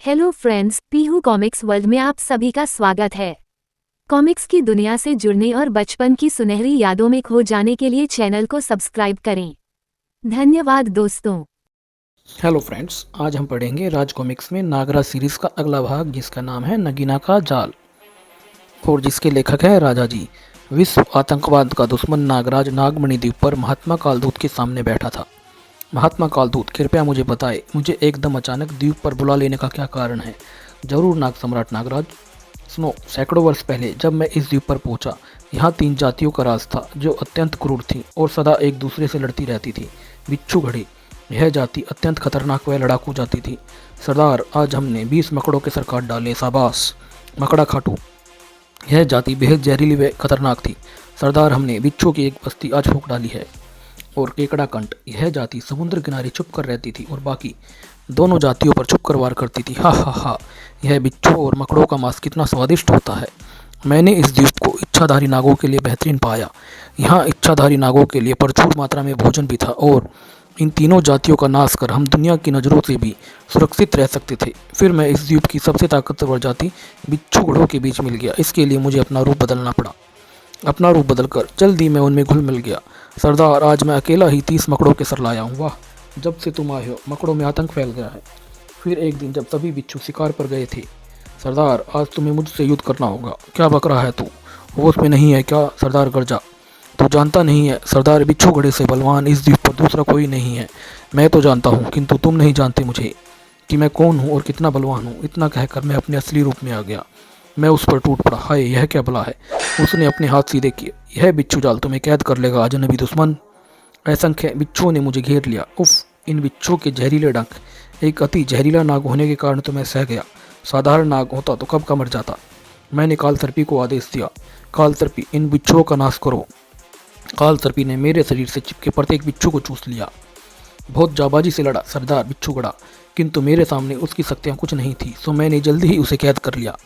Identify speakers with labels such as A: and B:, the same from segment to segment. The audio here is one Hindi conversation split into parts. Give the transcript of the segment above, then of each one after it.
A: Hello friends, Pihu comics world में आप सभी का स्वागत है। कॉमिक्स की दुनिया से जुड़ने और बचपन की सुनहरी यादों में खो जाने के लिए चैनल को सब्सक्राइब करें। धन्यवाद दोस्तों।
B: हेलो फ्रेंड्स, आज हम पढ़ेंगे राज कॉमिक्स में नागराज सीरीज़ का अगला भाग, जिसका नाम है नगीना का जाल और जिसके लेखक है राजा जी। विश्व आतंकवाद का दुश्मन नागराज नागमणि द्वीप पर महात्मा कालदूत के सामने बैठा था। महात्मा कालदूत, कृपया मुझे बताएं, मुझे एकदम अचानक द्वीप पर बुला लेने का क्या कारण है? जरूर नाग सम्राट नागराज। सुनो, सैकड़ों वर्ष पहले जब मैं इस द्वीप पर पहुंचा, यहाँ 3 जातियों का राज था जो अत्यंत क्रूर थी और सदा एक दूसरे से लड़ती रहती थी। बिच्छू घड़ी, यह जाति अत्यंत खतरनाक व लड़ाकू जाति थी। सरदार, आज हमने 20 मकड़ों के सर काट डाले, शाबाश। मकड़ा खाटू, यह जाति बेहद जहरीली व खतरनाक थी। सरदार, हमने बिच्छू की एक बस्ती आज फूंक डाली है। और केकड़ा कंठ, यह जाति समुद्र किनारे छुप कर रहती थी और बाकी दोनों जातियों पर छुप कर वार करती थी। हा हा हा, यह बिच्छू और मकड़ों का मांस कितना स्वादिष्ट होता है। मैंने इस द्वीप को इच्छाधारी नागों के लिए बेहतरीन पाया। यहाँ इच्छाधारी नागों के लिए प्रचुर मात्रा में भोजन भी था और इन तीनों जातियों का नाश कर हम दुनिया की नज़रों से भी सुरक्षित रह सकते थे। फिर मैं इस द्वीप की सबसे ताकतवर जाति बिच्छूगढ़ों के बीच मिल गया। इसके लिए मुझे अपना रूप बदलना पड़ा। अपना रूप बदलकर जल्दी मैं उनमें घुल मिल गया। सरदार, आज मैं अकेला ही 30 मकड़ों के सर लाया हूँ। वाह, जब से तुम आए हो मकड़ों में आतंक फैल गया है। फिर एक दिन जब सभी बिच्छू शिकार पर गए थे। सरदार, आज तुम्हें मुझसे युद्ध करना होगा। क्या बक रहा है तू? होश में नहीं है क्या? सरदार गरजा। तू जानता नहीं है सरदार, बिच्छू घड़े से बलवान इस द्वीप पर दूसरा कोई नहीं है। मैं तो जानता हूँ, किंतु तुम नहीं जानते मुझे कि मैं कौन हूँ और कितना बलवान हूँ। इतना कहकर मैं अपने असली रूप में आ गया। मैं उस पर टूट पड़ा। हाय, यह क्या भला है? उसने अपने हाथ सीधे किए। यह बिच्छू जाल तुम्हें कैद कर लेगा अजनबी दुश्मन। असंख्य बिच्छुओं ने मुझे घेर लिया। उफ, इन बिच्छुओं के जहरीले डंक। एक अति जहरीला नाग होने के कारण तो मैं सह गया। साधारण नाग होता तो कब का मर जाता। मैंने काल सर्पी को आदेश दिया, काल सर्पी, इन बिच्छुओं का नाश करो। काल सर्पी ने मेरे शरीर से चिपके प्रत्येक बिच्छू को चूस लिया। बहुत जाबाजी से लड़ा सरदार बिच्छूगढ़ा, किंतु मेरे सामने उसकी शक्तियाँ कुछ नहीं थी, सो मैंने जल्दी ही उसे कैद कर लिया।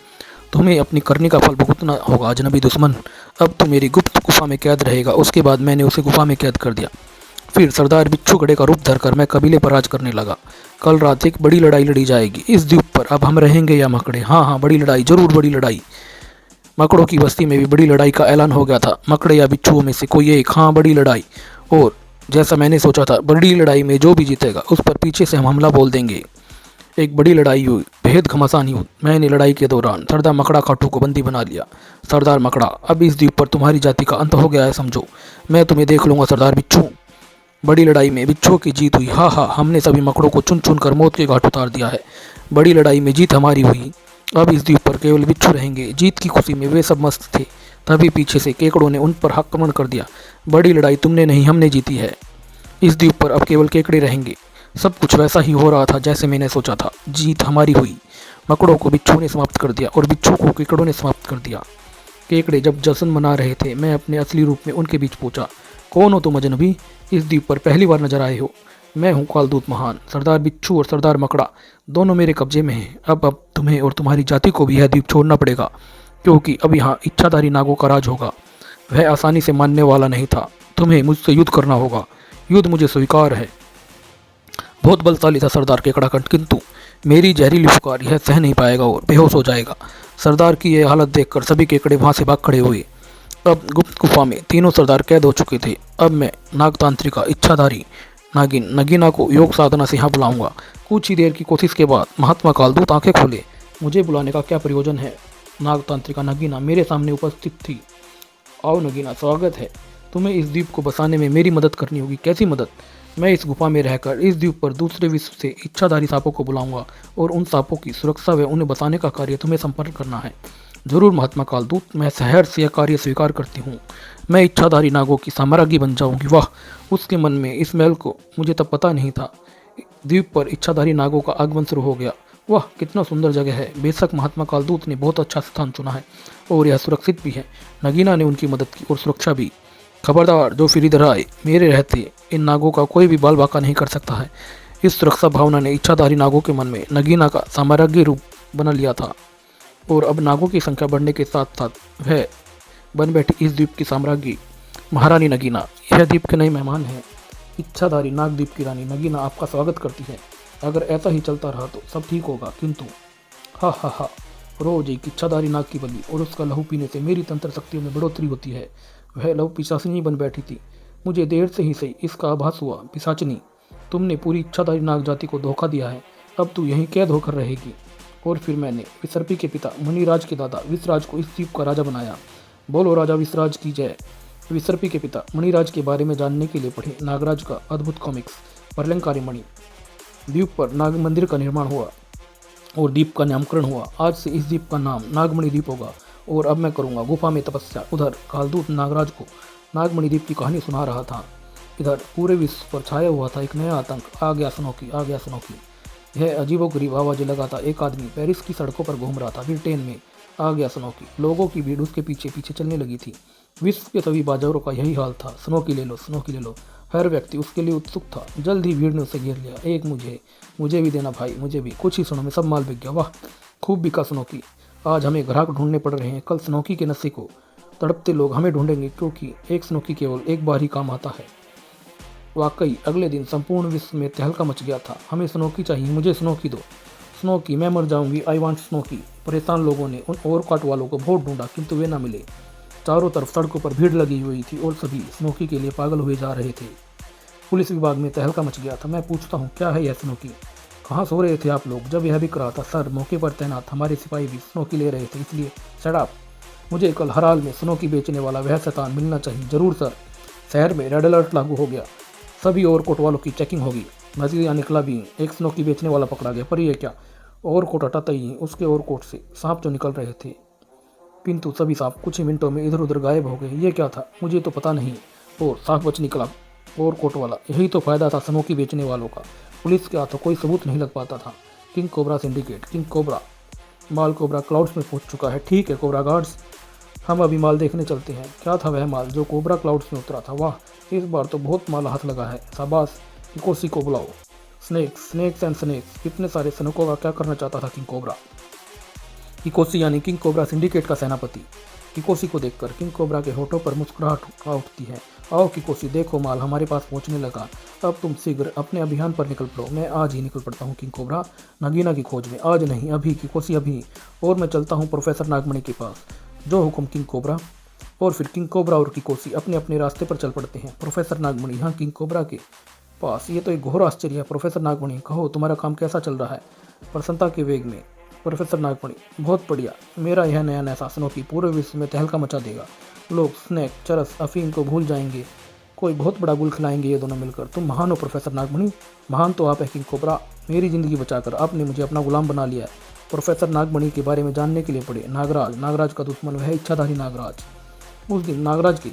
B: तुम्हें अपनी करने का फल भुगतना होगा अजनबी दुश्मन। अब तो मेरी गुप्त गुफा में कैद रहेगा। उसके बाद मैंने उसे गुफा में कैद कर दिया। फिर सरदार बिच्छूगढ़े का रूप धरकर मैं कबीले पर राज करने लगा। कल रात एक बड़ी लड़ाई लड़ी जाएगी इस द्वीप पर। अब हम रहेंगे या मकड़े? हाँ हाँ, बड़ी लड़ाई, जरूर बड़ी लड़ाई। मकड़ों की बस्ती में भी बड़ी लड़ाई का ऐलान हो गया था। मकड़े या बिच्छुओं में से कोई एक, हाँ, बड़ी लड़ाई। और जैसा मैंने सोचा था, बड़ी लड़ाई में जो भी जीतेगा उस पर पीछे से हम हमला बोल देंगे। एक बड़ी लड़ाई हुई, बेहद घमासान युद्ध। मैंने लड़ाई के दौरान सरदार मकड़ा खाटू को बंदी बना लिया। सरदार मकड़ा, अब इस द्वीप पर तुम्हारी जाति का अंत हो गया है, समझो। मैं तुम्हें देख लूंगा सरदार बिच्छू। बड़ी लड़ाई में बिच्छुओं की जीत हुई। हाँ हाँ, हमने सभी मकड़ों को चुन चुन कर मौत के घाट उतार दिया है। बड़ी लड़ाई में जीत हमारी हुई। अब इस द्वीप पर केवल बिच्छू रहेंगे। जीत की खुशी में वे सब मस्त थे। तभी पीछे से केकड़ों ने उन पर आक्रमण कर दिया। बड़ी लड़ाई तुमने नहीं, हमने जीती है। इस द्वीप पर अब केवल केकड़े रहेंगे। सब कुछ वैसा ही हो रहा था जैसे मैंने सोचा था। जीत हमारी हुई। मकड़ों को बिच्छू ने समाप्त कर दिया और बिच्छू को केकड़ों ने समाप्त कर दिया। केकड़े जब जश्न मना रहे थे, मैं अपने असली रूप में उनके बीच पहुंचा। कौन हो तुम अजनबी? इस द्वीप पर पहली बार नजर आए हो? मैं हूँ कालदूत महान। सरदार बिच्छू और सरदार मकड़ा दोनों मेरे कब्जे में हैं। अब तुम्हें और तुम्हारी जाति को भी यह द्वीप छोड़ना पड़ेगा, क्योंकि अब यहाँ इच्छाधारी नागों का राज होगा। वह आसानी से मानने वाला नहीं था। तुम्हें मुझसे युद्ध करना होगा। युद्ध मुझे स्वीकार है। बहुत बलशाली था सरदार केकड़ाकंठ, किंतु मेरी जहरीली पुकार यह सह नहीं पाएगा और बेहोश हो जाएगा। सरदार की यह हालत देखकर सभी केकड़े वहां से भाग खड़े हुए। अब गुप्त गुफा में तीनों सरदार कैद हो चुके थे। अब मैं नागतांत्रिका इच्छाधारी नागिन नगीना को योग साधना से यहाँ बुलाऊंगा। कुछ ही देर की कोशिश के बाद महात्मा कालदूत आंखें खोले। मुझे बुलाने का क्या प्रयोजन है? नागतांत्रिका नगीना मेरे सामने उपस्थित थी। आओ नगीना, स्वागत है। तुम्हें इस द्वीप को बसाने में मेरी मदद करनी होगी। कैसी मदद? मैं इस गुफा में रहकर इस द्वीप पर दूसरे विश्व से इच्छाधारी सांपों को बुलाऊंगा और उन सांपों की सुरक्षा व उन्हें बसाने का कार्य तुम्हें संपन्न करना है। जरूर महात्मा कालदूत, मैं सहर्ष से यह कार्य स्वीकार करती हूँ। मैं इच्छाधारी नागों की साम्राज्ञी बन जाऊंगी। वाह, उसके मन में इस महल को मुझे तब पता नहीं था। द्वीप पर इच्छाधारी नागों का आगमन शुरू हो गया। वाह, कितना सुंदर जगह है। बेशक महात्मा कालदूत ने बहुत अच्छा स्थान चुना है और यह सुरक्षित भी है। नगीना ने उनकी मदद की और सुरक्षा भी। खबरदार, जो फिर इधर आए, मेरे रहते इन नागों का कोई भी बाल बाका नहीं कर सकता है। इस सुरक्षा भावना ने इच्छाधारी नागों के मन में नगीना का साम्राज्य रूप बना लिया था और अब नागों की संख्या बढ़ने के साथ साथ वह बन बैठी इस द्वीप की साम्राज्ञी महारानी नगीना। यह द्वीप के नए मेहमान हैं। इच्छाधारी नाग द्वीप की रानी नगीना आपका स्वागत करती है। अगर ऐसा ही चलता रहा तो सब ठीक होगा, किंतु हा हा हा। रोज एक इच्छाधारी नाग की बलि और उसका लहू पीने से मेरी तंत्र शक्तियों में बढ़ोतरी होती है। वह लहू पिशाचिनी बन बैठी थी। मुझे देर से ही सही इसका आभास हुआ। पिशाचिनी, तुमने पूरी इच्छाधारी नाग जाति को धोखा दिया है। अब तू यहीं कैद होकर रहेगी। और फिर मैंने विसर्पी के पिता मुनिराज के दादा विसराज को इस द्वीप का राजा बनाया। बोलो राजा विसराज की जय। विसर्पी के पिता मुनिराज के बारे में जानने के लिए पढ़े नागराज का अद्भुत कॉमिक्स प्रलंकारी मणि। द्वीप पर नाग मंदिर का निर्माण हुआ और द्वीप का नामकरण हुआ। आज से इस द्वीप का नाम नागमणि द्वीप होगा। और अब मैं करूंगा गुफा में तपस्या। उधर कालदूत नागराज को नागमणि द्वीप की कहानी सुना रहा था। इधर पूरे विश्व पर छाया हुआ था एक नया आतंक। आ गया स्नोकी, आ गया स्नोकी। यह अजीबोगरीब आवाज़ें लगाता एक आदमी पेरिस की सड़कों पर घूम रहा था। ब्रिटेन में आ गया स्नोकी। लोगों की भीड़ उसके पीछे पीछे चलने लगी थी। विश्व के सभी बाजारों का यही हाल था। स्नोकी ले लो, स्नोकी ले लो। हर व्यक्ति उसके लिए उत्सुक था। जल्द ही भीड़ ने उसे घेर लिया। एक मुझे भी देना भाई, मुझे भी। कुछ ही क्षणों में सब माल बिक गया। वाह, खूब बिका स्नोकी। आज हमें ग्राहक ढूंढने पड़ रहे हैं। कल स्नोकी के नशे को तड़पते लोग हमें ढूंढेंगे, क्योंकि एक स्नोकी केवल एक बार ही काम आता है। वाकई अगले दिन संपूर्ण विश्व में तहलका मच गया था। हमें स्नोकी चाहिए, मुझे स्नोकी दो। स्नोकी, मैं मर जाऊंगी, आई वांट स्नोकी। परेशान लोगों ने उन ओवरकॉट वालों को बहुत ढूंढा, किंतु वे न मिले। चारों तरफ सड़कों पर भीड़ लगी हुई थी और सभी स्नोकी के लिए पागल हुए जा रहे थे। पुलिस विभाग में तहलका मच गया था। मैं पूछता हूँ, क्या है यह स्नोकी? कहाँ सो रहे थे आप लोग जब यह बिक रहा था? सर, मौके पर तैनात हमारे सिपाही भी स्नोकी ले रहे थे, इसलिए शट अप। मुझे कल हर हाल में स्नोकी बेचने वाला वह शैतान मिलना चाहिए। जरूर सर। शहर में रेड अलर्ट लागू हो गया। सभी ओवरकोट वालों की चेकिंग होगी। नजरिया निकला भी, एक स्नोकी बेचने वाला पकड़ा गया। पर यह क्या? ओवरकोट हटाते ही उसके ओवरकोट से सांप जो निकल रहे थे, किंतु सभी सांप कुछ ही मिनटों में इधर उधर गायब हो गए। ये क्या था? मुझे तो पता नहीं। और सांप बच निकला ओवरकोट वाला। यही तो फायदा था स्नोकी बेचने वालों का। पुलिस के हाथों कोई सबूत नहीं लग पाता था। King cobra syndicate, king cobra माल कोबरा क्लाउड्स में पहुंच चुका है। ठीक है कोबरा गार्ड्स, हम अभी माल देखने चलते हैं। क्या था वह माल जो कोबरा क्लाउड्स में उतरा था? वाह, इस बार तो बहुत माल हाथ लगा है। शाबाश। इकोसी को बुलाओ। Snakes and snacks. इतने सारे स्नेकों का क्या करना चाहता था किंग कोबरा? इकोसी यानी किंग कोबरा सिंडिकेट का सेनापति। किकोसी को देखकर किंग कोबरा के होठों पर मुस्कुराहट आ उठती है। आओ किकोसी, देखो माल हमारे पास पहुंचने लगा। अब तुम शीघ्र अपने अभियान पर निकल पड़ो। मैं आज ही निकल पड़ता हूँ किंग कोबरा, नगीना की खोज में। आज नहीं, अभी किकोसी, अभी। और मैं चलता हूँ प्रोफेसर नागमणि के पास। जो हुक्म किंग कोबरा। और फिर किंग कोबरा और किकोसी अपने अपने रास्ते पर चल पड़ते हैं। प्रोफेसर नागमणि यहाँ किंग कोबरा के पास। ये तो एक घोर आश्चर्य है। प्रोफेसर नागमणि, कहो तुम्हारा काम कैसा चल रहा है? प्रसन्नता के वेग में प्रोफेसर नागमणि, बहुत बढ़िया। मेरा यह नया नया शासनों की पूरे विश्व में तहलका मचा देगा। लोग स्नैक, चरस, अफीम को भूल जाएंगे। कोई बहुत बड़ा गुल खिलाएंगे ये दोनों मिलकर। तुम महान हो प्रोफेसर नागमणि। महान तो आप है किंग कोबरा। मेरी जिंदगी बचाकर आपने मुझे अपना गुलाम बना लिया है। प्रोफेसर नागमणि के बारे में जानने के लिए पढ़े नागराज का दुश्मन वह इच्छाधारी नागराज। उस दिन नागराज की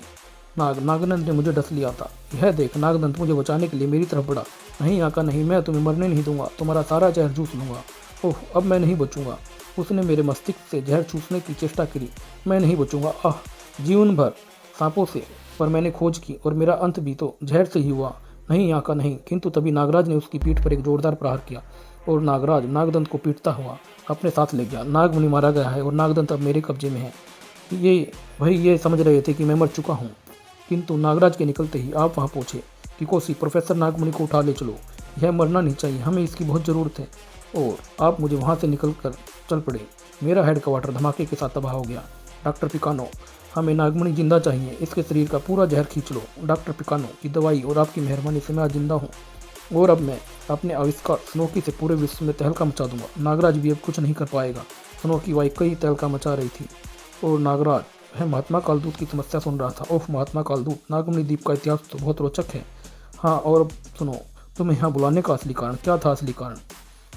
B: नागदंत ने मुझे डस लिया था। यह देख नागदंत मुझे बचाने के लिए मेरी तरफ बढ़ा। नहीं आका नहीं, मैं तुम्हें मरने नहीं दूंगा। तुम्हारा सारा जहर चूस लूंगा। ओह, अब मैं नहीं बचूंगा। उसने मेरे मस्तिष्क से जहर चूसने की चेष्टा करी। मैं नहीं बचूंगा। आह, जीवन भर सांपों से पर मैंने खोज की और मेरा अंत भी तो जहर से ही हुआ। नहीं आका नहीं। किंतु तभी नागराज ने उसकी पीठ पर एक जोरदार प्रहार किया और नागराज नागदंत को पीटता हुआ अपने साथ ले गया। नागमुनि मारा गया है और नागदंत अब मेरे कब्जे में है। ये समझ रहे थे कि मैं मर चुका हूँ, किंतु नागराज के निकलते ही आप वहाँ पहुँचे। किकोसी, प्रोफेसर नागमुनि को उठा ले चलो। यह मरना नहीं चाहिए, हमें इसकी बहुत ज़रूरत है। और आप मुझे वहाँ से निकल कर चल पड़े। मेरा हेडक्वार्टर धमाके के साथ तबाह हो गया। डॉक्टर पिकानो, हमें नागमणि जिंदा चाहिए। इसके शरीर का पूरा जहर खींच लो। डॉक्टर पिकानो की दवाई और आपकी मेहरबानी से मैं आज जिंदा हूँ। और अब मैं अपने आविष्कार स्नोकी से पूरे विश्व में तहलका मचा दूंगा। नागराज भी अब कुछ नहीं कर पाएगा। स्नोकी वाई कई तहलका मचा रही थी और नागराज वह महात्मा कालदूत की समस्या सुन रहा था। ओह महात्मा कालदूत, नागमणि द्वीप का इतिहास तो बहुत रोचक है। हाँ, और अब सुनो, तुम्हें यहाँ बुलाने का असली कारण क्या था? असली कारण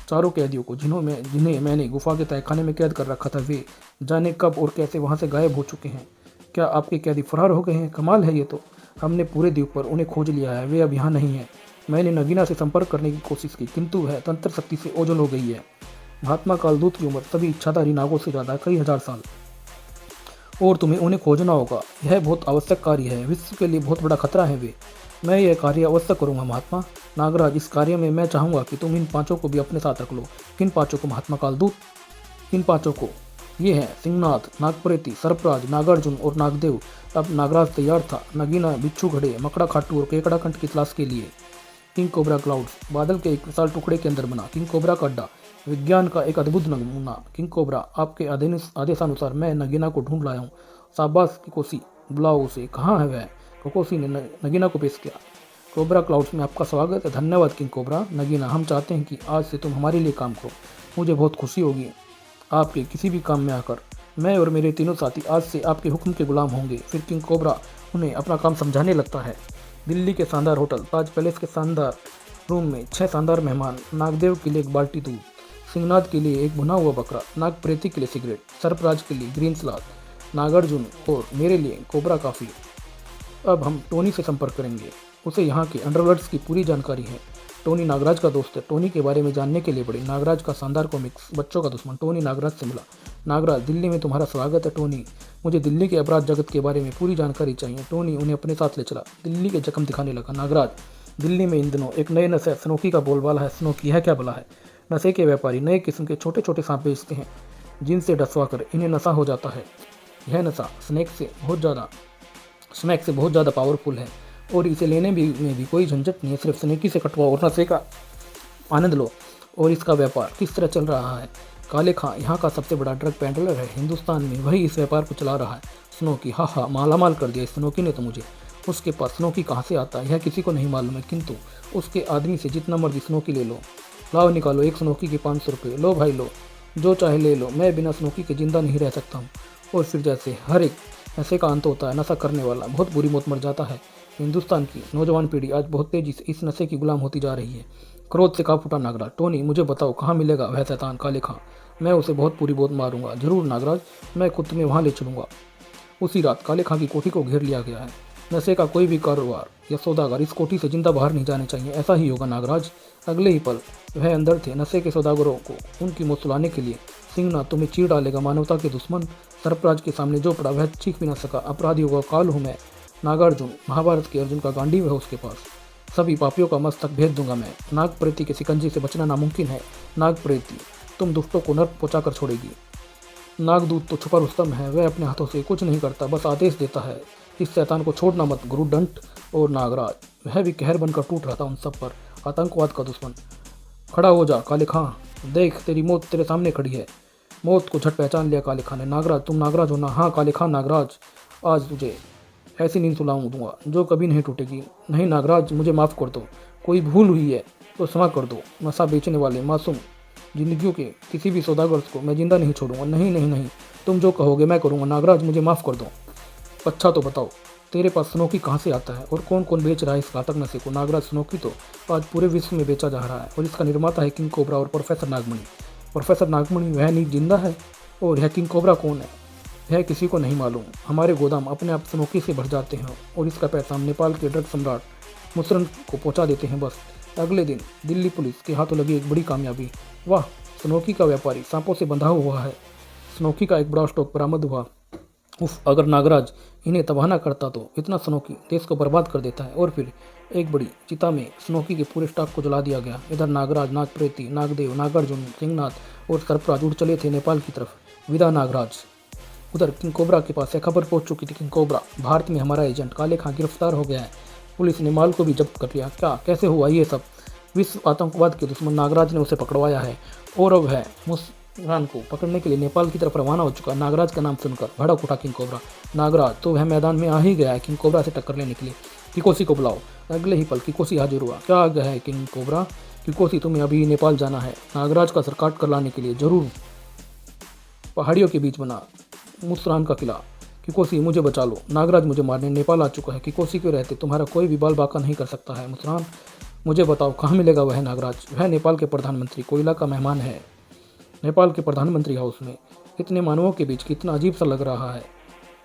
B: चारों कैदियों को जिन्हें मैंने गुफा के तहखाने में कैद कर रखा था, वे जाने कब और कैसे वहाँ से गायब हो चुके हैं। क्या आपके कैदी फरार हो गए हैं? कमाल है ये तो। हमने पूरे द्वीप पर उन्हें खोज लिया है, वे अब यहाँ नहीं हैं। मैंने नगीना से संपर्क करने की कोशिश की, किंतु वह तंत्र शक्ति से ओझल हो गई है। महात्मा कालदूत की उम्र सभी इच्छाधारी नागों से ज़्यादा, कई हजार साल। और तुम्हें उन्हें खोजना होगा। यह बहुत आवश्यक कार्य है। विश्व के लिए बहुत बड़ा खतरा है वे। मैं यह कार्य अवश्य करूंगा महात्मा। नागराज, इस कार्य में मैं चाहूँगा कि तुम इन पांचों को भी अपने साथ रख लो। किन पांचों को महात्मा कालदूत? इन पांचों को ये हैं सिंहनाथ, नागप्रेती, सर्पराज, नागार्जुन और नागदेव। अब नागराज तैयार था नगीना, बिच्छू घड़े, मकड़ा खाटू और केकड़ा कंठ की तलाश के लिए। किंग कोबरा क्लाउड्स बादल के एक विशाल टुकड़े के अंदर बना। किंग कोबरा का अड्डा विज्ञान का एक अद्भुत नमूना किंग कोबरा, आपके आदेशानुसार मैं नगीना को ढूंढ लाया हूँ। शाबाश किकोसी, बुलाओ उसे। कहाँ है वह? किकोसी ने नगीना को पेश किया। कोबरा क्लाउड्स में आपका स्वागत है। धन्यवाद किंग कोबरा। नगीना, हम चाहते हैं कि आज से तुम हमारे लिए काम करो। मुझे बहुत खुशी होगी आपके किसी भी काम में आकर। मैं और मेरे तीनों साथी आज से आपके हुक्म के गुलाम होंगे। फिर किंग कोबरा उन्हें अपना काम समझाने लगता है। दिल्ली के शानदार होटल ताज पैलेस के शानदार रूम में 6 शानदार मेहमान। नागदेव के लिए एक बाल्टी दूध, सिंहनाथ के लिए एक भुना हुआ बकरा, नागप्रेती के लिए सिगरेट, सरफराज के लिए ग्रीन सलाद, नागार्जुन और मेरे लिए कोबरा कॉफ़ी। अब हम टोनी से संपर्क करेंगे। उसे यहाँ के अंडरवर्ल्ड्स की पूरी जानकारी है। टोनी नागराज का दोस्त है। टोनी के बारे में जानने के लिए बढ़े। नागराज का शानदार कॉमिक्स, बच्चों का दुश्मन। टोनी नागराज से मिला। नागराज, दिल्ली में तुम्हारा स्वागत है टोनी। मुझे दिल्ली के अपराध जगत के बारे में पूरी जानकारी चाहिए। टोनी उन्हें अपने साथ ले चला। दिल्ली के जख्म दिखाने लगा। नागराज, दिल्ली में इन दिनों एक नए नशे स्नोकी का बोलबाला है। स्नोकी है क्या भला है? नशे के व्यापारी नए किस्म के छोटे छोटे सांप बेचते हैं जिनसे डसवा कर इन्हें नशा हो जाता है। यह नशा स्नैक से बहुत ज़्यादा पावरफुल है और इसे लेने में भी कोई झंझट नहीं है। सिर्फ स्नैकी से कटवाओ और नशे का आनंद लो। और इसका व्यापार किस तरह चल रहा है? काले खां यहाँ का सबसे बड़ा ड्रग पेडलर है। हिंदुस्तान में वही इस व्यापार को चला रहा है। स्नोकी, हा मालामाल कर दिया स्नोकी ने तो मुझे। उसके पास स्नोकी कहाँ से आता है यह किसी को नहीं मालूम है, किंतु उसके आदमी से जितना मर्जी स्नोकी ले लो। लाओ निकालो, एक स्नोकी के 500 रुपये। लो भाई लो, जो चाहे ले लो। मैं बिना स्नोकी के जिंदा नहीं रह सकता हूँ। और फिर जैसे हर एक नशे का अंत होता है, नशा करने वाला बहुत बुरी मौत मर जाता है। हिंदुस्तान की नौजवान पीढ़ी आज बहुत तेजी से इस नशे की गुलाम होती जा रही है। क्रोध से काँप उठा नागराज। टोनी, मुझे बताओ कहाँ मिलेगा वह शैतान काले खां? मैं उसे बहुत पूरी बहुत मारूंगा। जरूर नागराज, मैं खुद तुम्हें वहाँ ले चलूंगा। उसी रात काले खां की कोठी को घेर लिया गया है। नशे का कोई भी कारोबार या सौदागर इस कोठी से जिंदा बाहर नहीं जाने चाहिए। ऐसा ही होगा नागराज। अगले ही पल वह अंदर थे। नशे के सौदागरों को उनकी मौत सुलाने के लिए। सिंहनाथ तुम्हें चीर डालेगा, मानवता के दुश्मन। सरफराज के सामने जो पड़ा वह चीख भी ना सका। अपराधियों का काल हूँ मैं। नागार्जुन, महाभारत के अर्जुन का गांडीव है उसके पास। सभी पापियों का मस्तक भेद दूंगा मैं। नागप्रेती के शिकंजे से बचना नामुमकिन है। नागप्रेती तुम दुष्टों को नर्क पहुंचा कर छोड़ेगी। नागदूत तो छुपा रुस्तम है, वह अपने हाथों से कुछ नहीं करता, बस आदेश देता है। इस शैतान को छोड़ना मत। गुरुडंट और नागराज, वह भी कहर बनकर टूट रहा था उन सब पर। आतंकवाद का दुश्मन, खड़ा हो जा काले खां, देख तेरी मौत तेरे सामने खड़ी है। मौत को झट पहचान लिया काले खां ने। नागराज, तुम नागराज हो ना? हाँ काले खां नागराज, आज तुझे ऐसी नींद सुलाऊं दूंगा जो कभी नहीं टूटेगी। नहीं नागराज, मुझे माफ़ कर दो, कोई भूल हुई है तो क्षमा कर दो। नशा बेचने वाले मासूम जिंदगियों के किसी भी सौदागर को मैं जिंदा नहीं छोड़ूंगा। नहीं नहीं नहीं, तुम जो कहोगे मैं करूंगा। नागराज, मुझे माफ़ कर दो। अच्छा तो बताओ, तेरे पास स्नोकी कहाँ से आता है और कौन कौन बेच रहा है इस घातक नशे को? नागराज, स्नोकी तो आज पूरे विश्व में बेचा जा रहा है और इसका निर्माता है किंग कोबरा और प्रोफेसर नागमणि। प्रोफेसर नागमणि वह नीच जिंदा है और यह किंग कोबरा कौन है यह किसी को नहीं मालूम। हमारे गोदाम अपने आप स्नोकी से भर जाते हैं और इसका पैसा हम नेपाल के ड्रग सम्राट मुसरन को पहुंचा देते हैं। बस अगले दिन दिल्ली पुलिस के हाथों लगी एक बड़ी कामयाबी। वाह, स्नोकी का व्यापारी सांपों से बंधा हुआ है। स्नोकी का एक बड़ा स्टॉक बरामद हुआ। उफ, अगर नागराज इन्हें तबाह न करता तो इतना स्नोकी देश को बर्बाद कर देता है। और फिर एक बड़ी चिता में स्नोकी के पूरे स्टॉक को जला दिया गया। इधर नागराज, नागप्रेती, नागदेव, नागार्जुन, सिंहनाथ और सरफराज उड़ चले थे नेपाल की तरफ। विदा नागराज। उधर किंग कोबरा के पास यह खबर पहुंच चुकी थी। किंग कोबरा, भारत में हमारा एजेंट काले खां गिरफ्तार हो गया है। पुलिस ने माल को भी जब्त कर लिया। क्या, कैसे हुआ ये सब? विश्व आतंकवाद के दुश्मन नागराज ने उसे पकड़वाया है और अब है मुसरान को पकड़ने के लिए नेपाल की तरफ रवाना हो चुका। नागराज का नाम सुनकर भड़क उठा किंग कोबरा। नागराज तो वह मैदान में आ ही गया है किंग कोबरा से टक्कर लेने के लिए। किकोसी को बुलाओ। अगले ही पल किकोसी हाजिर हुआ। क्या आ गया है किंग कोबरा? किकोसी, तुम्हें अभी नेपाल जाना है। नागराज का सर काट कर लाने के लिए जरूर। पहाड़ियों के बीच बना मुसरान का किला। किकोसी, मुझे बचा लो। नागराज मुझे मारने नेपाल आ चुका है। किकोसी के रहते तुम्हारा कोई भी बाल बाका नहीं कर सकता है। मुसरान, मुझे बताओ कहाँ मिलेगा वह नागराज? वह नेपाल के प्रधानमंत्री कोयला का मेहमान है। नेपाल के प्रधानमंत्री हाउस में इतने मानवों के बीच कितना अजीब सा लग रहा है।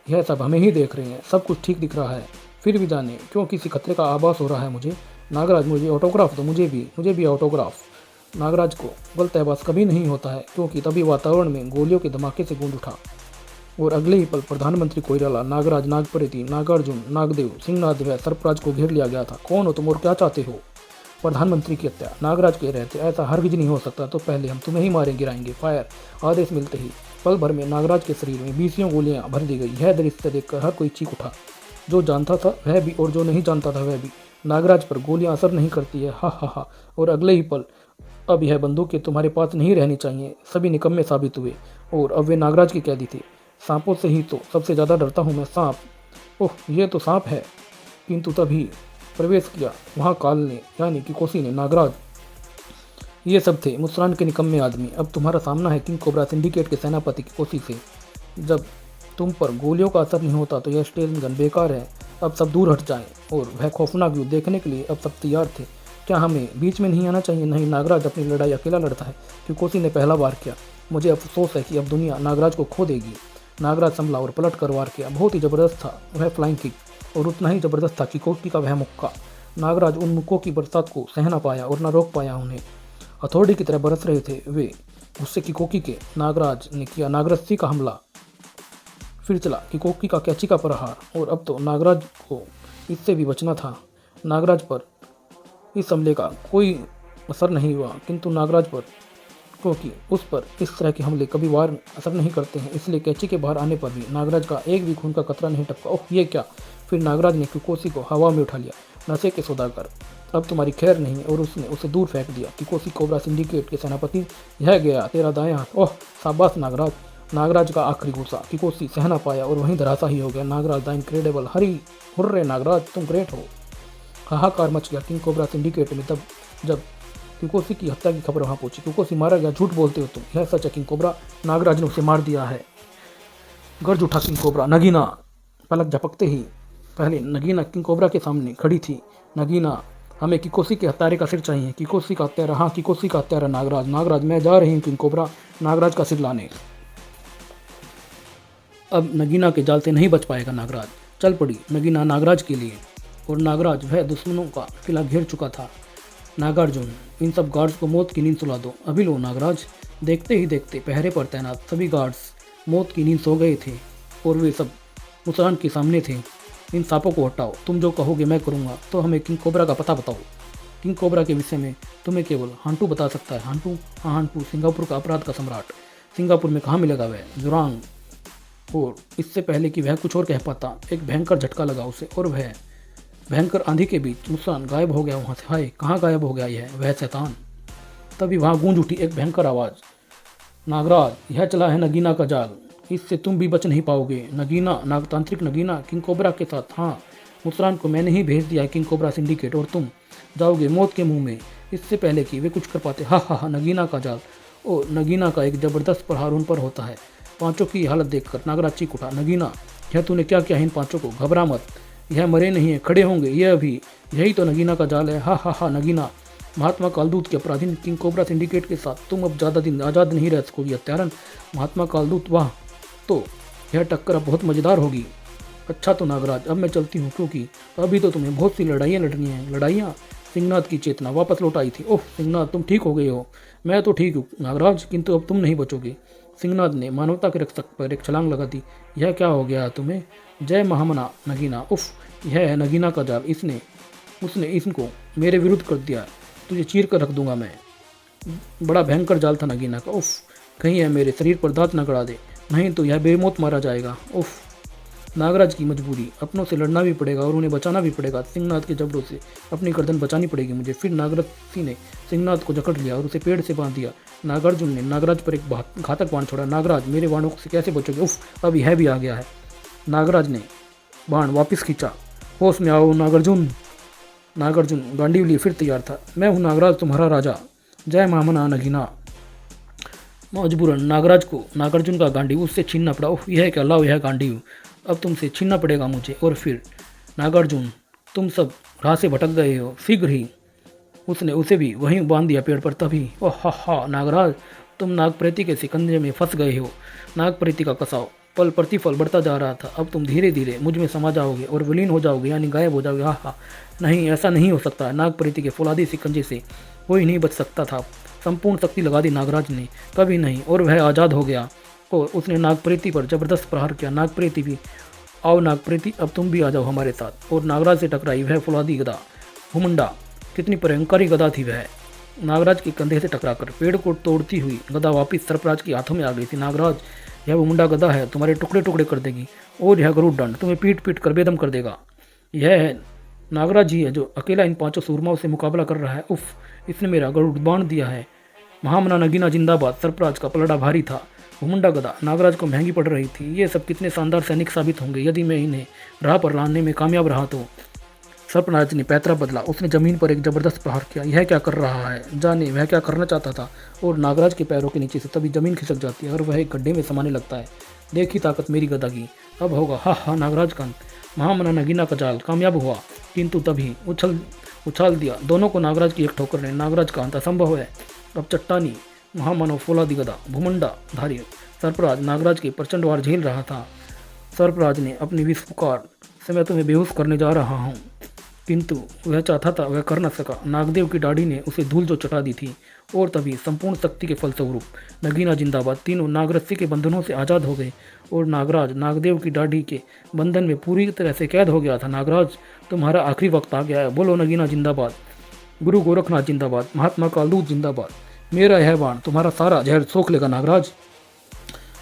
B: यह सब हमें ही देख रहे हैं, सब कुछ ठीक दिख रहा है, फिर भी जाने क्यों किसी खतरे का आभास हो रहा है मुझे। नागराज, मुझे ऑटोग्राफ दो। मुझे भी ऑटोग्राफ। नागराज को गलत एहसास कभी नहीं होता है क्योंकि तभी वातावरण में गोलियों के धमाके से गूंज उठा और अगले ही पल प्रधानमंत्री कोइराला, नागराज, नागप्रेती, नागार्जुन, नागदेव, सिंहनाथ व सरफराज को घेर लिया गया था। कौन हो तुम और क्या चाहते हो? प्रधानमंत्री की हत्या। नागराज के रहते ऐसा हरगिज नहीं हो सकता, तो पहले हम तुम्हें ही मारे गिराएंगे। फायर। आदेश मिलते ही पल भर में नागराज के शरीर में 20 गोलियां भर दी गई। यह दृश्य देखकर हर कोई चीख उठा, जो जानता था वह भी और जो नहीं जानता था वह भी। नागराज पर गोलियां असर नहीं करती है, हा हा हा। और अगले ही पल अब यह बंदूकें तुम्हारे पास नहीं रहनी चाहिए। सभी निकम्मे साबित हुए और अब वे नागराज के कैदी थे। सांपों से ही तो सबसे ज़्यादा डरता हूँ मैं, सांप। ओह, ये तो सांप है। किंतु तभी प्रवेश किया वहाँ काल ने, यानी कि कोसी ने। नागराज, ये सब थे मुस्कान के निकम्मे आदमी। अब तुम्हारा सामना है किंग कोबरा सिंडिकेट के सेनापति की कोसी से। जब तुम पर गोलियों का असर नहीं होता तो यह स्टेन गन बेकार है। अब सब दूर हट जाएं। और वह खौफनाक युद्ध देखने के लिए अब सब तैयार थे। क्या हमें बीच में नहीं आना चाहिए? नहीं, नागराज अपनी लड़ाई अकेला लड़ता है कि कोसी ने पहला वार किया। मुझे अफसोस है कि अब दुनिया नागराज को खो देगी। नागराज संभला और पलट कर वार किया। बहुत ही जबरदस्त था वह फ्लाइंग किक, और उतना ही जबरदस्त था कि कोकी का वह मुक्का। नागराज उन मुक्कों की बरसात को सह न पाया और न रोक पाया उन्हें। हथौड़ी की तरह बरस रहे थे वे गुस्से की कोकी के। नागराज ने किया नागरस्सी का हमला। फिर चला कि कोकी का कैची का प्रहार, और अब तो नागराज को इससे भी बचना था। नागराज पर इस हमले का कोई असर नहीं हुआ, किंतु नागराज पर, क्योंकि उस पर इस तरह के हमले कभी वार असर नहीं करते हैं, इसलिए कैची के बाहर आने पर भी नागराज का एक भी खून का कतरा नहीं टपका। ओह, ये क्या! फिर नागराज ने किकोसी को हवा में उठा लिया। नशे के सौदागर, अब तुम्हारी खैर नहीं। और उसने उसे दूर फेंक दिया। किकोसी कोबरा सिंडिकेट के सेनापति, यह गया तेरा दायां हाथ। ओह, शाबाश नागराज! नागराज का आखिरी गुस्सा किकोसी सह न पाया और वहीं धराशायी हो गया। नागराज द इनक्रेडिबल, हरी हुर्रे नागराज, तुम ग्रेट हो। हाहाकार मच गया किंग कोबरा सिंडिकेट में तब जब किकोसी की हत्या की खबर वहां पहुंची। किकोसी मारा गया, झूठ बोलते हो तुम, यह सच है किंग कोबरा, नागराज ने उसे मार दिया है। गर्ज उठा किंग कोबरा। नगीना पलक झपकते ही पहले नगीना किंग कोबरा के सामने खड़ी थी। नगीना, हमें किकोसी के हत्यारे का सिर चाहिए। किकोसी का हत्यारा? हाँ, किकोसी का हत्यारा नागराज। नागराज, मैं जा रही हूँ किंग कोबरा नागराज का सिर लाने। अब नगीना के जाल से नहीं बच पाएगा नागराज। चल पड़ी नगीना नागराज के लिए, और नागराज वह दुश्मनों का किला घेर चुका था। नागार्जुन, इन सब गार्ड्स को मौत की नींद सुला दो। अभी लो नागराज। देखते ही देखते पहरे पर तैनात सभी गार्ड्स मौत की नींद सो गए थे, और वे सब मुसलान के सामने थे। इन सांपों को हटाओ, तुम जो कहोगे मैं करूँगा। तो हमें किंग कोबरा का पता बताओ। किंग कोबरा के विषय में तुम्हें केवल हांटू बता सकता है। हांटू? हाँ, हांटू सिंगापुर का अपराध का सम्राट। सिंगापुर में कहाँ मिलेगा वह? जुरांग। और इससे पहले कि वह कुछ और कह पाता, एक भयंकर झटका लगा उसे, और वह भयंकर आंधी के बीच मुस्कान गायब हो गया वहाँ से। हाय, कहाँ गायब हो गया यह वह शैतान? तभी वहाँ गूंज उठी एक भयंकर आवाज़। नागराज, यह चला है नगीना का जाल, इससे तुम भी बच नहीं पाओगे। नगीना, नागतांत्रिक नगीना किंग कोबरा के साथ। हाँ, मुस्कान को मैंने ही भेज दिया है किंग कोबरा सिंडिकेट, और तुम जाओगे मौत के मुंह में इससे पहले कि वे कुछ कर पाते। हा हा हा, नगीना का जाल। ओ, नगीना का एक जबरदस्त प्रहार उन पर होता है। पांचों की हालत देखकर नागराज चीख उठा। नगीना, यह तूने क्या किया इन पांचों को? घबरा मत, यह मरे नहीं है, खड़े होंगे ये अभी। यही तो नगीना का जाल है। हा हा हा, नगीना, महात्मा कालदूत के अपराधी किंग कोबरा सिंडिकेट के साथ तुम अब ज़्यादा दिन आज़ाद नहीं रह सकोगी हत्यारन। महात्मा कालदूत, वाह, तो यह टक्कर अब बहुत मज़ेदार होगी। अच्छा तो नागराज, अब मैं चलती हूँ, क्योंकि अभी तो तुम्हें बहुत सी लड़ाइयाँ लड़नी हैं। लड़ाइयाँ? सिंहनाथ की चेतना वापस लौट आई थी। ओह सिंहनाथ, तुम ठीक हो गए हो? मैं तो ठीक हूँ नागराज, किंतु अब तुम नहीं बचोगे। सिंहनाथ ने मानवता के रक्षक पर एक छलांग लगा दी। यह क्या हो गया तुम्हें? जय महामना नगीना। उफ, यह है नगीना का जाल। उसने इसको मेरे विरुद्ध कर दिया। तुझे चीर कर रख दूंगा मैं। बड़ा भयंकर जाल था नगीना का। उफ, कहीं यह मेरे शरीर पर दांत न गड़ा दे, नहीं तो यह बेमौत मारा जाएगा। उफ, नागराज की मजबूरी, अपनों से लड़ना भी पड़ेगा और उन्हें बचाना भी पड़ेगा। सिंहनाथ के जबड़ों से अपनी गर्दन बचानी पड़ेगी मुझे। फिर नागरथी ने सिंहनाथ को जकड़ लिया और उसे पेड़ से बांध दिया। नागार्जुन ने नागराज पर एक घातक बाण छोड़ा। नागराज, मेरे बाणों से कैसे बचोगे? उफ, अब यह भी आ गया है। नागराज ने बाण वापस खींचा। होश में आओ नागार्जुन। नागार्जुन गांडीव लिए फिर तैयार था। मैं हूँ नागराज, तुम्हारा राजा। जय मामना नगीना। मजबूरन नागराज को नागार्जुन का गांडीव उससे छीनना पड़ा। ओह, यह क्या, लाओ यह गांडीव, अब तुमसे छीनना पड़ेगा मुझे। और फिर नागार्जुन, तुम सब राह से भटक गए हो। शीघ्र ही उसने उसे भी वहीं बांध दिया पेड़ पर। तभी ओह हा हा, नागराज, तुम नागप्रति के शिकंजे में फंस गए हो। नागप्रति का कसाव पल प्रतिफल बढ़ता जा रहा था। अब तुम धीरे धीरे मुझ में समा जाओगे और विलीन हो जाओगे, यानी गायब हो जाओगे। हा हा, नहीं, ऐसा नहीं हो सकता। नागप्रति के फौलादी शिकंजे से कोई नहीं बच सकता था। संपूर्ण शक्ति लगा दी नागराज ने, कभी नहीं, और वह आज़ाद हो गया। और उसने नागप्रीति पर जबरदस्त प्रहार किया। नागप्रीति भी, आओ नागप्रीति, अब तुम भी आ जाओ हमारे साथ। और नागराज से टकराई वह फौलादी गदा हुमुंडा। कितनी भयंकर गदा थी वह। नागराज के कंधे से टकराकर पेड़ को तोड़ती हुई गदा वापिस सर्पराज के हाथों में आ गई थी। नागराज, यह हुमुंडा गदा है, तुम्हारे टुकड़े टुकड़े कर देगी, और यह गरुड़ दंड तुम्हें पीट पीट कर बेदम कर देगा। यह है नागराज ही है जो अकेला इन पांचों सूरमाओं से मुकाबला कर रहा है। उफ, इसने मेरा गरुड़ बांध दिया है। महामना नगीना जिंदाबाद। सरफराज का पलड़ा भारी था। भुमुंडा गदा नागराज को महंगी पड़ रही थी। ये सब कितने शानदार सैनिक साबित होंगे यदि मैं इन्हें राह पर लाने में कामयाब रहा तो। सर्पराज ने पैतरा बदला। उसने जमीन पर एक जबरदस्त प्रहार किया। यह क्या कर रहा है जाने वह क्या करना चाहता था। और नागराज के पैरों के नीचे से तभी जमीन खिसक जाती है और वह एक गड्ढे में समाने लगता है। देखी ताकत मेरी गदा की, अब होगा हा हा नागराज का अंत। महामना नगीना का जाल कामयाब हुआ, किंतु तभी उछाल दिया दोनों को नागराज की एक ठोकर ने। नागराज का अंत असंभव है। अब चट्टानी महामानव फौलादी गदा भुमुंडा धारी सर्पराज नागराज के प्रचंड वार झेल रहा था। सर्पराज ने अपनी विष पुकार से मैं तुम्हें बेहोश करने जा रहा हूँ, किंतु वह चाहता था वह कर न सका। नागदेव की दाढ़ी ने उसे धूल जो चटा दी थी। और तभी संपूर्ण शक्ति के फलस्वरूप नगीना जिंदाबाद तीनों नागरस्सी के बंधनों से आज़ाद हो गए और नागराज नागदेव की दाढ़ी के बंधन में पूरी तरह से कैद हो गया था। नागराज तुम्हारा आखिरी वक्त आ गया है। बोलो नगीना जिंदाबाद। गुरु गोरखनाथ जिंदाबाद। महात्मा कालदूत जिंदाबाद। मेरा यह बाण तुम्हारा सारा जहर सोख लेगा नागराज।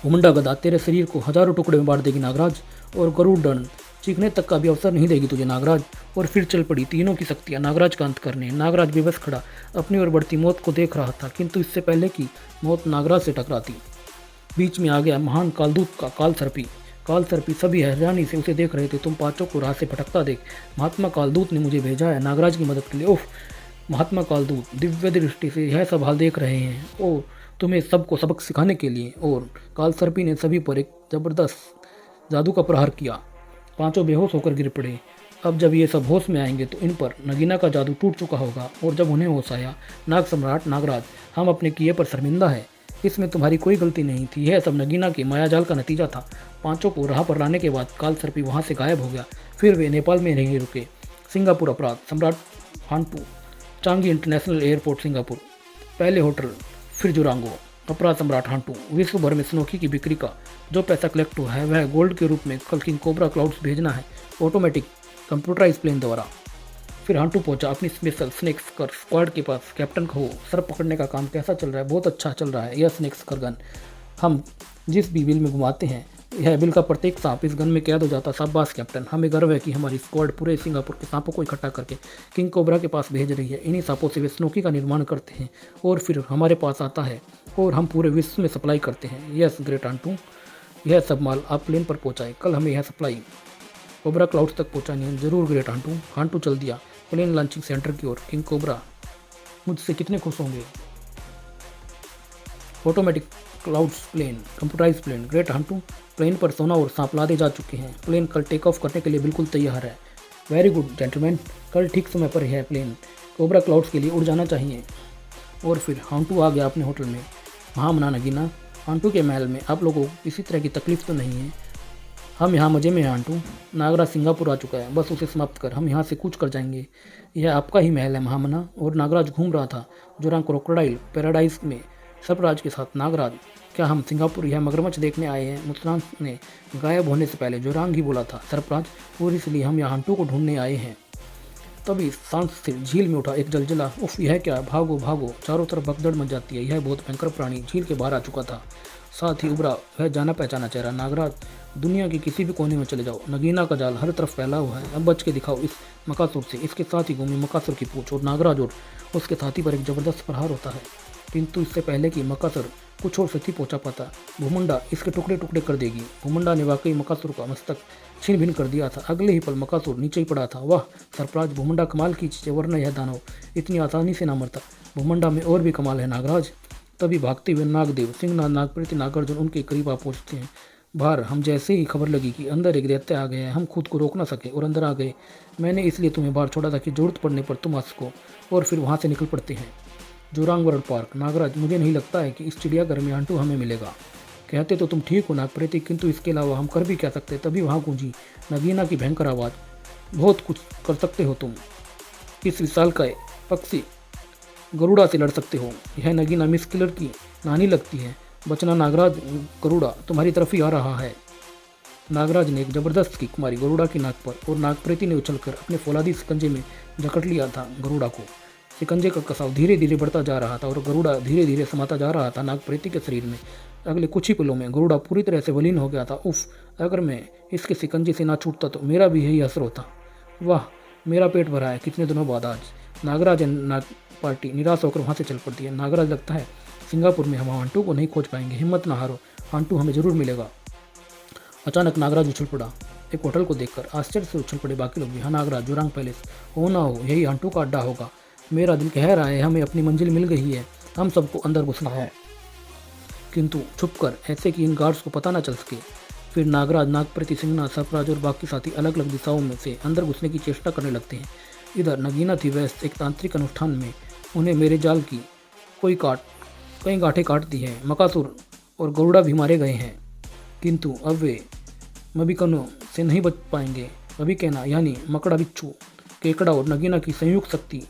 B: भुमुंडा गदा तेरे शरीर को हजारों टुकड़े में बांट देगी नागराज। और गरुड़ दंड चीखने तक का भी अवसर नहीं देगी तुझे नागराज। और फिर चल पड़ी तीनों की शक्तियां नागराज का अंत करने। नागराज बेबस खड़ा अपनी ओर बढ़ती मौत को देख रहा था, किंतु इससे पहले कि मौत नागराज से टकराती बीच में आ गया महान कालदूत का काल सर्पी सभी हैरानी से उसे देख रहे थे। तुम पांचों को राह से भटकता देख महात्मा कालदूत ने मुझे भेजा है नागराज की मदद के लिए। उफ, महात्मा कालदूत दिव्य दृष्टि से यह सब हाल देख रहे हैं और तुम्हें सबको सबक सिखाने के लिए। और काल सर्पी ने सभी पर एक जबरदस्त जादू का प्रहार किया। पांचों बेहोश होकर गिर पड़े। अब जब ये सब होश में आएंगे तो इन पर नगीना का जादू टूट चुका होगा। और जब उन्हें होश आया, नाग सम्राट नागराज हम अपने किए पर शर्मिंदा है, इसमें तुम्हारी कोई गलती नहीं थी। यह सब नगीना के मायाजाल का नतीजा था। पांचों को राह पर लाने के बाद काल सर्पी वहाँ से गायब हो गया। फिर वे नेपाल में नहीं रुके। सिंगापुर अपराध सम्राट हांटू, चांगी इंटरनेशनल एयरपोर्ट सिंगापुर, पहले होटल, फिर जुरांगो। अपराध सम्राट हांटू, विश्व भर में स्नोकी की बिक्री का जो पैसा कलेक्ट हुआ है वह गोल्ड के रूप में कल किंग कोबरा क्लाउड्स भेजना है ऑटोमेटिक कंप्यूटराइज प्लेन द्वारा। फिर हांटू पहुंचा अपनी स्पेशल स्नेक स्कर स्क्वाड के पास। कैप्टन कहो सर्प पकड़ने का काम कैसा चल रहा है। बहुत अच्छा चल रहा है यह स्नेक स्कर गन। हम जिस भी बिल में घुमाते हैं यह बिल का प्रत्येक सांप इस गन में कैद हो जाता। शाबाश कैप्टन, हमें गर्व है कि हमारी स्क्वाड पूरे सिंगापुर के सांपों को इकट्ठा करके किंग कोबरा के पास भेज रही है। इन्हीं सांपों से वे स्नोकी का निर्माण करते हैं और फिर हमारे पास आता है और हम पूरे विश्व में सप्लाई करते हैं। यस ग्रेट हांटू, यह सब माल आप प्लेन पर पहुंचाए। कल हमें यह सप्लाई कोबरा क्लाउड्स तक पहुंचानी है। जरूर ग्रेट हांटू। हांटू चल दिया प्लेन लॉन्चिंग सेंटर की ओर। किंग कोबरा मुझसे कितने खुश होंगे। Automatic clouds plane, computerise plane. Great हांटू, प्लेन पर सोना और सांप लादे जा चुके हैं। प्लेन कल टेक ऑफ करने के लिए बिल्कुल तैयार है। वेरी गुड जेंटलमैन, कल ठीक समय पर है प्लेन कोबरा क्लाउड्स के लिए उड़ जाना चाहिए। और फिर हांटू आ गया अपने होटल में। महामना नगीना, हांटू के महल में आप लोगों को किसी तरह की तकलीफ तो नहीं है। हम यहाँ मज़े में हैं हांटू। नागराज सिंगापुर आ चुका है, बस उसे समाप्त कर हम यहाँ से कूच कर जाएंगे। यह आपका ही महल है महामना। और नागराज घूम रहा था जोरांग क्रोकोडाइल पैराडाइज में सर्पराज के साथ। नागराज, क्या हम सिंगापुर यह मगरमच्छ देखने आए हैं। मुस्कान ने गायब होने से पहले जोरांग ही बोला था। सर्पराज, और इसलिए हम यहाँ हांटू को ढूंढने आए हैं। तभी सांस से झील में उठा एक जलजला। उफ, यह क्या, भागो भागो। चारों तरफ भगदड़ मच जाती है। यह बहुत भयंकर प्राणी झील के बाहर आ चुका था। साथ ही उभरा वह जाना पहचाना चेहरा। नागराज, दुनिया के किसी भी कोने में चले जाओ, नगीना का जाल हर तरफ फैला हुआ है। अब बच के दिखाओ इस मकासुर से। इसके साथ ही घूमी मकासुर की पूंछ और नागराज और उसके साथी पर एक जबरदस्त प्रहार होता है, किंतु इससे पहले कि मकासुर कुछ और क्षति पहुंचा पाता, भुमुंडा इसके टुकड़े टुकड़े कर देगी। भुमुंडा ने वाकई मकासुर का मस्तक छीन भिन कर दिया था। अगले ही पल मकासुर नीचे ही पड़ा था। वाह सरप्राज, भुमुंडा कमाल की चीज़ है, वरना यह दानव इतनी आसानी से ना मरता। भुमुंडा में और भी कमाल है नागराज। तभी भागते हुए नागदेव, सिंहनाथ, नागप्रति, नागार्जुन उनके करीब आ पहुंचते हैं। बाहर हम जैसे ही खबर लगी कि अंदर एक दैत्य आ गया है, हम खुद को रोक ना सके और अंदर आ गए। मैंने इसलिए तुम्हें बाहर छोड़ा था कि जरूरत पड़ने पर तुम आ सको। और फिर वहाँ से निकल पड़ते हैं। जोरांग वर्ल्ड पार्क। नागराज, मुझे नहीं लगता है कि इस चिड़ियाघर में हांटू हमें मिलेगा। कहते तो तुम ठीक हो नागप्रति, किंतु इसके अलावा हम कर भी क्या सकते। तभी वहाँ गूंजी नगीना की भयंकर आवाज़। बहुत कुछ कर सकते हो तुम, इस विशालकाय पक्षी गरुड़ा से लड़ सकते हो। यह नगीना मिस किलर की नानी लगती है। बचना नागराज, गरुड़ा तुम्हारी तरफ ही आ रहा है। नागराज ने एक जबरदस्त किक मारी गरुड़ा की नाक पर और नागप्रति ने उछलकर अपने फौलादी शिकंजे में जकड़ लिया था गरुड़ा को। शिकंजे का कसाव धीरे धीरे बढ़ता जा रहा था और गरुड़ा धीरे धीरे समाता जा रहा था नागप्रति के शरीर में। अगले कुछ ही पलों में गरुड़ा पूरी तरह से विलीन हो गया था। उफ, अगर मैं इसके शिकंजे से ना छूटता तो मेरा भी यही असर होता। वाह, मेरा पेट भरा है कितने दिनों बाद आज। नागराज नाग पार्टी निराश होकर वहाँ से चल पड़ती है। नागराज, लगता है सिंगापुर में हम हांटू को नहीं खोज पाएंगे। हिम्मत ना हारो, हांटू हमें जरूर मिलेगा। अचानक नागराज उछल पड़ा। एक होटल को देखकर आश्चर्य से उछल पड़े बाकी लोग भी। हाँ नागराज, जोरांग पैलेस, हो ना हो यही हांटू का अड्डा होगा। मेरा दिल कह रहा है हमें अपनी मंजिल मिल गई है, हम सबको अंदर घुसना है, किंतु छुप कर, ऐसे कि इन गार्ड्स को पता ना चल सके। फिर नागराज, नागप्रति, सिंहनाथ, सरफराज और बाकी साथी अलग अलग दिशाओं में से अंदर घुसने की चेष्टा करने लगते हैं। इधर नगीना थी व्यस्त एक तांत्रिक अनुष्ठान में। उन्हें मेरे जाल की कई गांठें काट दी हैं। मकासुर और गरुड़ा भी मारे गए हैं, किंतु अब वे मबिकनों से नहीं बच पाएंगे। मबिकेना यानी मकड़ा बिच्छू, केकड़ा और नगीना की संयुक्त शक्ति,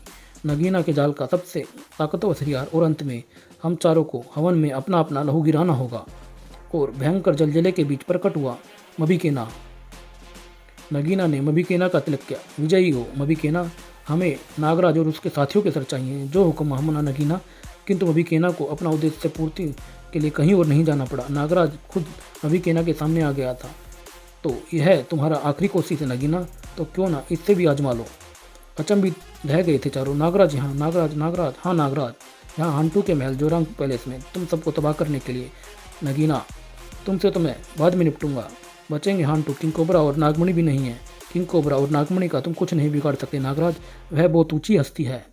B: नगीना के जाल का सबसे ताकतवर हथियार, और अंत में हम चारों को हवन में अपना अपना लहू गिराना होगा। और भयंकर जलजले के बीच प्रकट हुआ मबिकेना। नगीना ने मबिकेना का तिलक किया। विजयी हो मबिकेना, हमें नागराज और उसके साथियों के सर चाहिए। जो हुक्म हमना नगीना। किंतु मबिकेना को अपना उद्देश्य पूर्ति के लिए कहीं और नहीं जाना पड़ा। नागराज खुद मबिकेना के सामने आ गया था। तो यह तुम्हारा आखिरी कोशिश है नगीना, तो क्यों ना इससे भी आजमा लो। अचंभित रह गए थे चारों। नागराज यहाँ, नागराज, नागराज, हाँ नागराज यहाँ हांटू के महल जोरांग पैलेस में तुम सबको तबाह करने के लिए। नगीना, तुमसे तो मैं बाद में निपटूंगा। बचेंगे हांटू, किंग कोबरा और नागमणि भी नहीं है। किंग कोबरा और नागमणि का तुम कुछ नहीं बिगाड़ सकते नागराज, वह बहुत ऊंची हस्ती है।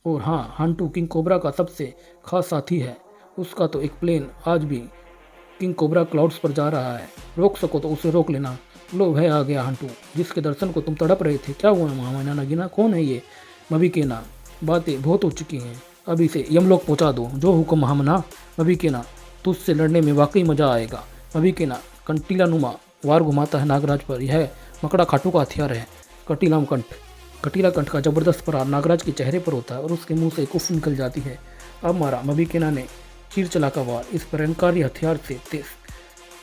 B: और हाँ, हांटू किंग कोबरा का सबसे खास साथी है। उसका तो एक प्लेन आज भी किंग कोबरा क्लाउड्स पर जा रहा है। रोक सको तो उसे रोक लेना। लो वह आ गया हांटू, जिसके दर्शन को तुम तड़प रहे थे। क्या हुआ महामना नगीना, कौन है ये? मबिकेना, बातें बहुत हो चुकी हैं, अब इसे यमलोक पहुंचा दो। जो हुक्म महामना। मबिकेना, तुझसे लड़ने में वाकई मजा आएगा। मबिकेना कंटीला नुमा वार घुमाता है नागराज पर। यह मकड़ा खाटू का हथियार है। कटीलाम कंठ, कटीला कंठ का जबरदस्त प्रहार नागराज के चेहरे पर होता है और उसके मुंह से कुफ निकल जाती है। अब मारा मबिकेना ने चीर चला का वार। इस प्रलयंकारी हथियार से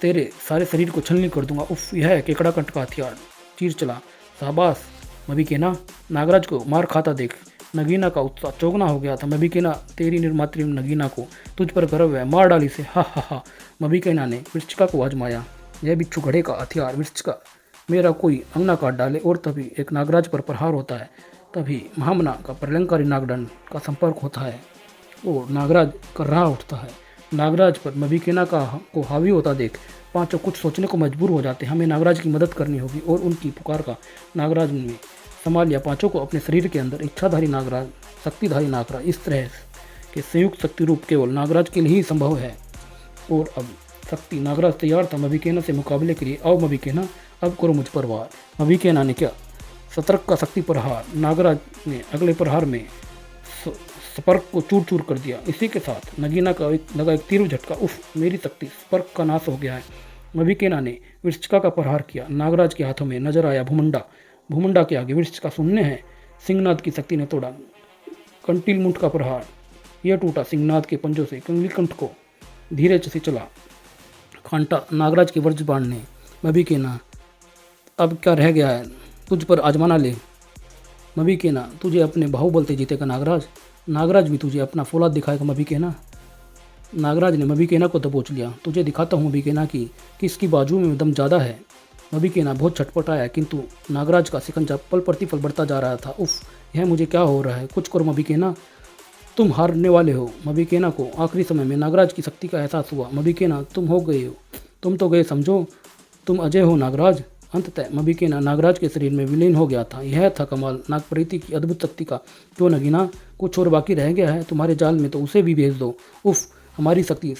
B: तेरे सारे शरीर को छलनी कर दूंगा। उफ, यह है केकड़ा कंठ का हथियार। चीर चला, शाबाश मबिकेना, नागराज को मार खाता देख। नगीना का उत्साह चौगुना हो गया था। मबिकेना, तेरी निर्मात्री नगीना को तुझ पर गर्व है, मार डाली से। हा हा हा। मबिकेना ने वृश्चिका को आजमाया। यह बिच्छू घड़े का हथियार वृश्चिका, मेरा कोई अंगना काट डाले। और तभी एक नागराज पर प्रहार होता है। तभी महामना का प्रलयंकारी नागदंड का संपर्क होता है और नागराज कर्राह उठता है। नागराज पर मबिकेना को हावी होता देख पांचों कुछ सोचने को मजबूर हो जाते हैं। हमें नागराज की मदद करनी होगी। और उनकी पुकार का नागराज ने संभाल लिया पांचों को अपने शरीर के अंदर। इच्छाधारी नागराज, शक्तिधारी नागराज, इस तरह के संयुक्त शक्ति रूप केवल नागराज के लिए ही संभव है। और अब शक्ति नागराज तैयार था मबिकेना से मुकाबले के लिए। आओ मबिकेना, अब करो मुझ पर वार। मबिकेना ने क्या सतर्क का शक्ति प्रहार। नागराज ने अगले प्रहार में स्पर्क को चूर चूर कर दिया। इसी के साथ नगीना का लगा एक तीव्र झटका। उफ, मेरी शक्ति स्पर्क का नाश हो गया है। मबिकेना ने वृश्चिका का प्रहार किया। नागराज के हाथों में नजर आया भूमंडा। भूमंडा के आगे वृश्चिका शून्य है। सिंहनाद की शक्ति ने तोड़ा कंटील मुंड का प्रहार। यह टूटा सिंहनाद के पंजों से। कंगलीकंठ को धीरे से चला कांटा नागराज के वज्रबाण ने। मबिकेना, अब क्या रह गया है, तुझ पर आजमाना ले। मबिकेना, तुझे अपने बाहुबल से जीतेगा नागराज। नागराज भी तुझे अपना फौलाद दिखाएगा मबिकेना। नागराज ने मबिकेना को दबोच लिया। तुझे दिखाता हूँ मबिकेना की किसकी बाजू में दम ज़्यादा है। मबिकेना बहुत छटपटाया, किंतु नागराज का शिकंजा पल प्रतिपल बढ़ता जा रहा था। उफ, यह मुझे क्या हो रहा है, कुछ करो मबिकेना, तुम हारने वाले हो। मबिकेना को आखिरी समय में नागराज की शक्ति का एहसास हुआ। मबिकेना, तुम हो गए हो, तुम तो गए समझो, तुम अजय हो नागराज। अंततः मबिकेना नागराज के शरीर में विलीन हो गया था। यह था कमाल नागप्रीति की अद्भुत शक्ति का। क्यों नगीना, कुछ और बाकी रह गया है तुम्हारे जाल में, तो उसे भी भेज दो। उफ, हमारी शक्ति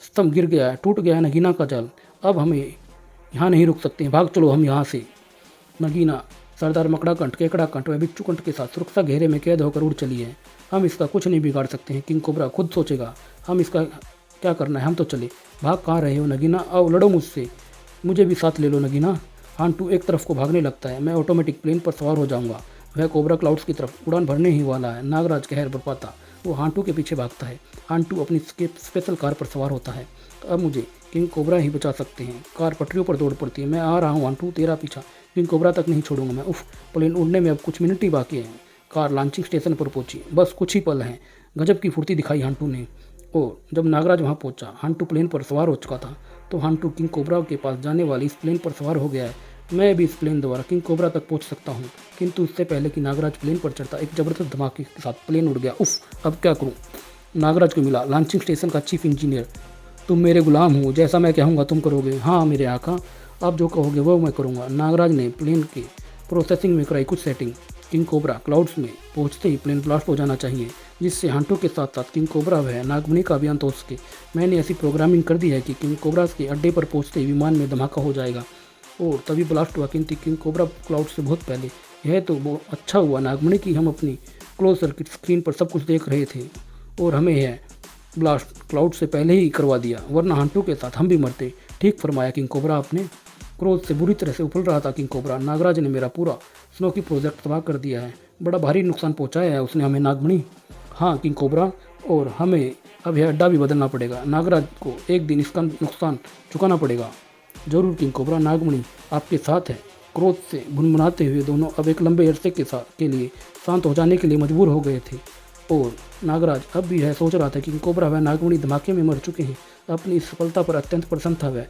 B: स्तंभ गिर गया है, टूट गया है नगीना का जाल। अब हमें यहाँ नहीं रुक सकते, भाग चलो हम यहाँ से। नगीना सरदार मकड़ा कंठ, केकड़ा कंठ व बिच्छू कंठ के साथ सुरक्षा घेरे में कैद होकर उड़ चली है। हम इसका कुछ नहीं बिगाड़ सकते हैं। किंग कोबरा खुद सोचेगा हम इसका क्या करना है। हम तो चले। भाग कहाँ रहे हो नगीना, आओ लड़ो मुझसे, मुझे भी साथ ले लो नगीना। हांटू एक तरफ को भागने लगता है। मैं ऑटोमेटिक प्लेन पर सवार हो जाऊंगा। वह कोबरा क्लाउड्स की तरफ उड़ान भरने ही वाला है। नागराज कहर बरपाता वो हांटू के पीछे भागता है। हांटू अपनी स्पेशल कार पर सवार होता है। अब मुझे किंग कोबरा ही बचा सकते हैं। कार पटरियों पर दौड़ पड़ती है। मैं आ रहा हूँ हांटू, तेरा पीछा किंग कोबरा तक नहीं छोड़ूंगा मैं। उफ, प्लेन उड़ने में अब कुछ मिनट ही बाकी हैं। कार लॉन्चिंग स्टेशन पर पहुंची। बस कुछ ही पल हैं। गजब की फुर्ती दिखाई हांटू ने। और जब नागराज वहां पहुंचा, हांटू प्लेन पर सवार हो चुका था। तो हांटू किंग कोबरा के पास जाने वाली इस प्लेन पर सवार हो गया है। मैं भी इस प्लेन द्वारा किंग कोबरा तक पहुंच सकता हूं। किंतु उससे पहले कि नागराज प्लेन पर चढ़ता, एक जबरदस्त धमाके के साथ प्लेन उड़ गया। उफ, अब क्या करूं। नागराज को मिला लॉन्चिंग स्टेशन का चीफ इंजीनियर। तुम मेरे गुलाम हो, जैसा मैं कहूँगा तुम करोगे। हाँ मेरे आका, आप जो कहोगे वो मैं करूँगा। नागराज ने प्लेन के प्रोसेसिंग में कराई कुछ सेटिंग। किंग कोबरा क्लाउड्स में पहुंचते ही प्लेन ब्लास्ट हो जाना चाहिए, जिससे हंटो के साथ साथ किंग कोबरा व नागमणि का भी अंत हो सके। मैंने ऐसी प्रोग्रामिंग कर दी है कि किंग कोबरा के अड्डे पर पहुंचते ही विमान में धमाका हो जाएगा और तभी ब्लास्ट हुआ, किंतु किंग कोबरा क्लाउड से बहुत पहले। यह तो बहुत अच्छा हुआ नागमणि की हम अपनी क्लोज सर्किट स्क्रीन पर सब कुछ देख रहे थे और हमें यह ब्लास्ट क्लाउड से पहले ही करवा दिया, वरना हंटो के साथ हम भी मरते। ठीक फरमाया किंग कोबरा आपने। क्रोध से बुरी तरह से उफल रहा था किंग कोबरा। नागराज ने मेरा पूरा स्नोकी प्रोजेक्ट तबाह कर दिया है, बड़ा भारी नुकसान पहुंचाया है उसने हमें नागमणि। हाँ किंग कोबरा, और हमें अब यह अड्डा भी बदलना पड़ेगा। नागराज को एक दिन इसका नुकसान चुकाना पड़ेगा। जरूर किंग कोबरा, नागमणि आपके साथ है। क्रोध से भुनभुनाते हुए दोनों अब एक लंबे अरसे के लिए शांत हो जाने के लिए मजबूर हो गए थे और नागराज अब भी यह सोच रहा था कि कोबरा व नागमणि धमाके में मर चुके हैं। अपनी इस सफलता पर अत्यंत प्रसन्न था वह।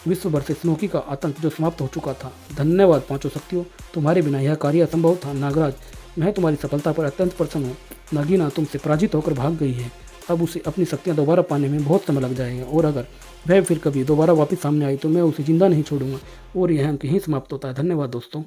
B: विश्व भर से स्नोकी का आतंक जो समाप्त हो चुका था। धन्यवाद पांचों शक्तियों, तुम्हारे बिना यह कार्य असंभव था। नागराज, मैं तुम्हारी सफलता पर अत्यंत प्रसन्न हूँ। नगीना तुमसे पराजित होकर भाग गई है, अब उसे अपनी शक्तियाँ दोबारा पाने में बहुत समय लग जाएगा और अगर वह फिर कभी दोबारा वापस सामने आई तो मैं उसे जिंदा नहीं छोड़ूंगा। और यह अंक यहीं समाप्त होता है। धन्यवाद दोस्तों।